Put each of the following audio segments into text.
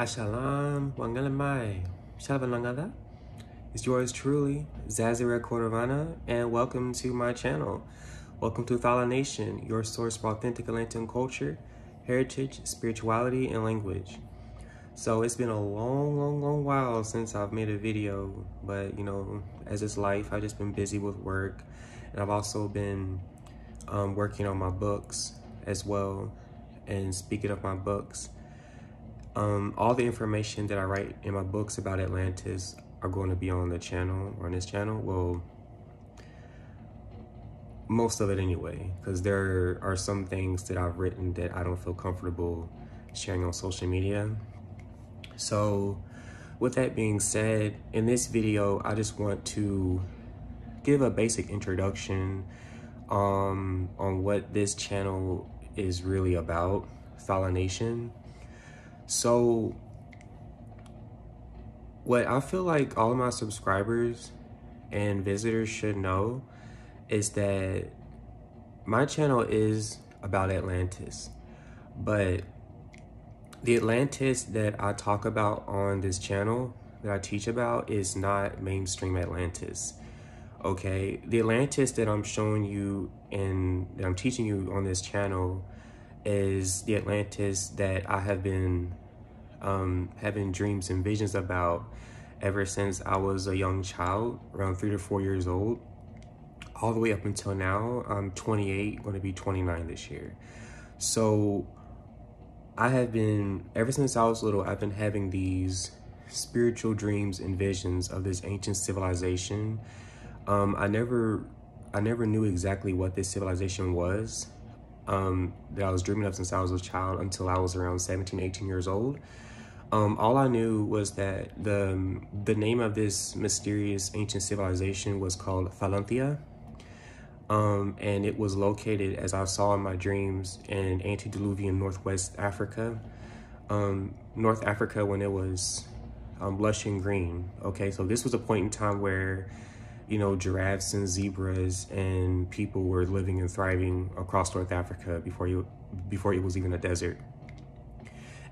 Ashalam, Wangalamai, Shalabalangada. It's yours truly, Zazira Cordovana, and welcome to my channel. Welcome to Thala Nation, your source for authentic Atlantean culture, heritage, spirituality, and language. So it's been a long while since I've made a video, but as it's life, I've just been busy with work, and I've also been working on my books as well. And speaking of my books, all the information that I write in my books about Atlantis are going to be on the channel, or on this channel. Well, most of it anyway, because there are some things that I've written that I don't feel comfortable sharing on social media. So with that being said, in this video, I just want to give a basic introduction on what this channel is really about, Thala Nation. So what I feel like all of my subscribers and visitors should know is that my channel is about Atlantis, but the Atlantis that I talk about on this channel, that I teach about, is not mainstream Atlantis. Okay, the Atlantis that I'm showing you and that I'm teaching you on this channel is the Atlantis that I have been having dreams and visions about ever since I was a young child, around 3 to 4 years old, all the way up until now. I'm 28, going to be 29 this year. So I have been, ever since I was little, I've been having these spiritual dreams and visions of this ancient civilization. I never knew exactly what this civilization was that I was dreaming of since I was a child until I was around 17, 18 years old. All I knew was that the name of this mysterious ancient civilization was called Thalanthia. And it was located, as I saw in my dreams, in antediluvian Northwest Africa. North Africa when it was lush and green. Okay, so this was a point in time where, giraffes and zebras and people were living and thriving across North Africa before it was even a desert.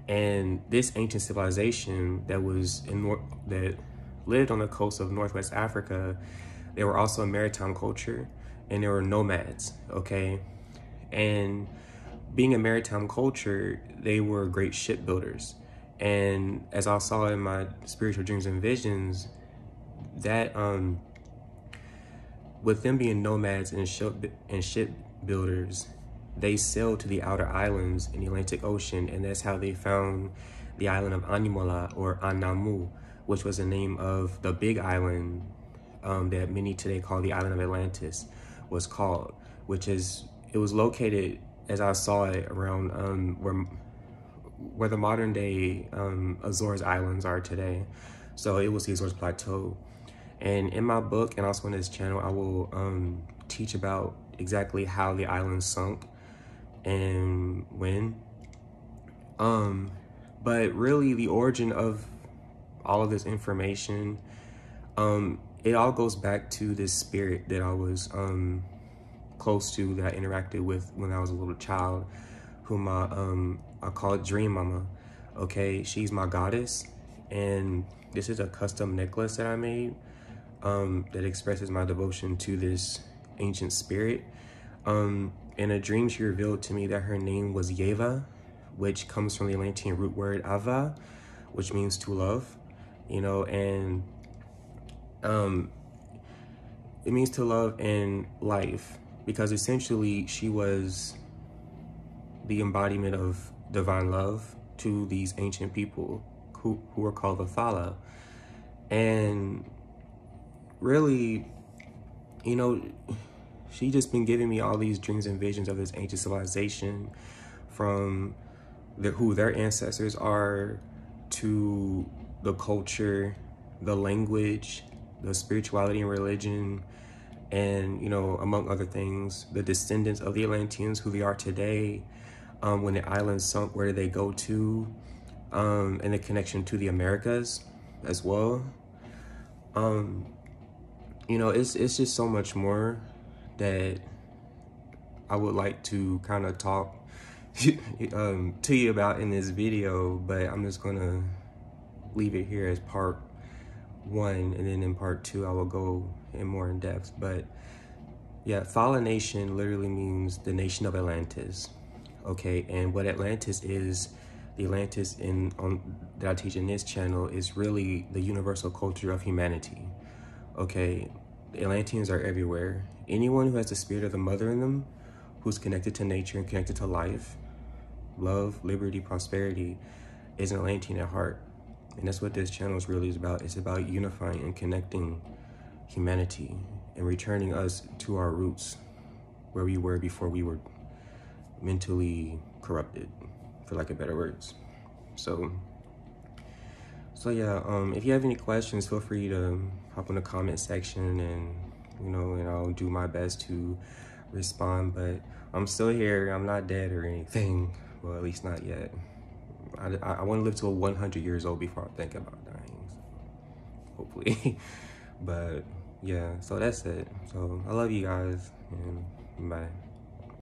And this ancient civilization that lived on the coast of Northwest Africa, they were also a maritime culture, and they were nomads, okay? And being a maritime culture, they were great shipbuilders. And as I saw in my spiritual dreams and visions, that with them being nomads and shipbuilders, they sailed to the outer islands in the Atlantic Ocean, and that's how they found the island of Animola, or Anamu, which was the name of the big island that many today call the island of Atlantis, was called, it was located, as I saw it, around where the modern day Azores Islands are today. So it was the Azores Plateau. And in my book, and also on this channel, I will teach about exactly how the island sunk and when. But really the origin of all of this information, it all goes back to this spirit that I was close to, that I interacted with when I was a little child, whom I call Dream Mama. Okay, she's my goddess, and this is a custom necklace that I made that expresses my devotion to this ancient spirit. In a dream, she revealed to me that her name was Yeva, which comes from the Atlantean root word Ava, which means to love, and it means to love in life, because essentially she was the embodiment of divine love to these ancient people who were called the Thala. And really, she just been giving me all these dreams and visions of this ancient civilization, from who their ancestors are, to the culture, the language, the spirituality and religion, and among other things, the descendants of the Atlanteans, who they are today. When the island sunk, where did they go to, and the connection to the Americas as well. It's just so much more that I would like to kind of talk to you about in this video, but I'm just gonna leave it here as part 1, and then in part 2 I will go in more in depth. But yeah, Fallen Nation literally means the nation of Atlantis. Okay, and what Atlantis is, the Atlantis that I teach in this channel is really the universal culture of humanity. Okay, the Atlanteans are everywhere. Anyone who has the spirit of the mother in them, who's connected to nature and connected to life, love, liberty, prosperity, is an Atlantean at heart. And that's what this channel is really about. It's about unifying and connecting humanity and returning us to our roots, where we were before we were mentally corrupted, for lack of better words. So yeah, if you have any questions, feel free to hop in the comment section, and and I'll do my best to respond. But I'm still here. I'm not dead or anything. Well, at least not yet. I want to live till 100 years old before I think about dying, so hopefully. But yeah, so that's it. So I love you guys, and bye.